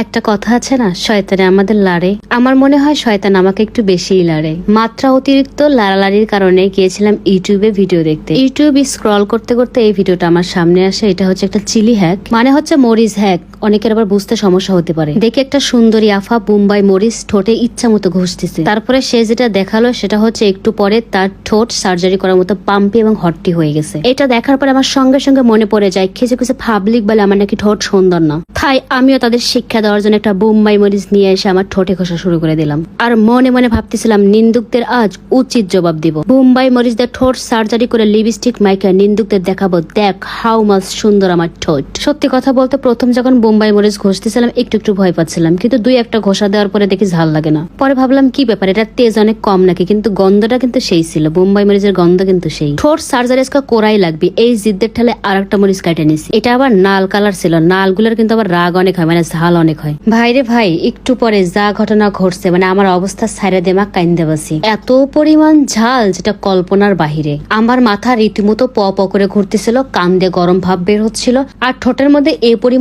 একটা কথা আছে না, শয়তানে আমাদের লাড়ে। আমার মনে হয় শয়তান আমাকে একটু বেশিই লাড়ে। মাত্রা অতিরিক্ত লাড়ালাড়ির কারণে গিয়েছিলাম ইউটিউবে ভিডিও দেখতে। ইউটিউবে স্ক্রল করতে করতে এই ভিডিওটা আমার সামনে আসে। এটা হচ্ছে একটা চিলি হ্যাক, মানে হচ্ছে মরিচ হ্যাক। অনেকের আবার বুঝতে সমস্যা হতে পারে। দেখে একটা সুন্দরী আফা বোম্বাই মরিচ ঠোঁটে ইচ্ছা মতো ঘষতেছে। তারপরে সে যেটা দেখালো সেটা হচ্ছে একটু পরে তার ঠোঁট সার্জারি করার মতো পাম্পি এবং হট্টি হয়ে গেছে। এটা দেখার পর আমার সঙ্গে সঙ্গে মনে পড়ে যায় কিছু কিছু পাবলিক বলে আমার নাকি ঠোঁট সুন্দর না। তাই আমিও তাদের শিক্ষা দেওয়ার জন্য একটা বোম্বাই মরিচ নিয়ে এসে আমার ঠোঁটে ঘষা শুরু করে দিলাম। আর মনে মনে ভাবতেছিলাম নিন্দুকদের আজ উচিত জবাব দিব। বোম্বাই মরিচ দিয়ে ঠোঁট সার্জারি করে লিপস্টিক মাইকা নিন্দুকদের দেখাবো, দেখ হাউ মাচ সুন্দর আমার ঠোঁট। সত্যি কথা বলতে প্রথম যখন বোম্বাই মরিচ ঘষতেছিলাম একটু একটু ভয় পাচ্ছিলাম, কিন্তু দুই একটা ঘষা দেওয়ার পরে দেখি ঝাল লাগে না। পরে ভাবলাম কি ব্যাপার, এটা তেজ অনেক কম নাকি, কিন্তু গন্ধটা কিন্তু সেই ছিল। বোম্বাই মরিচের গন্ধ কিন্তু সেই। ঠোঁট সার্জারি করাই লাগবে, এই জিদ্দের ঠেলে আর একটা মরিচ কাটে নিছি। এটা আবার নাল কালার ছিল। নালগুলোর কিন্তু আবার রাগ অনেক হয়, মানে ঝাল অনেক হয়। ভাইরে ভাই, একটু পরে যা ঘটনা ঘটছে, মানে আমার অবস্থা ছাইরা দেমা কাইন্দে বাসি। এত পরিমাণ ঝাল যেটা কল্পনার বাহিরে। আমার মাথা রীতিমতো প প করে ঘুরতেছিল, কান দিয়ে গরম ভাব বের হচ্ছিল, আর ঠোঁটের মধ্যে এই পরিমাণ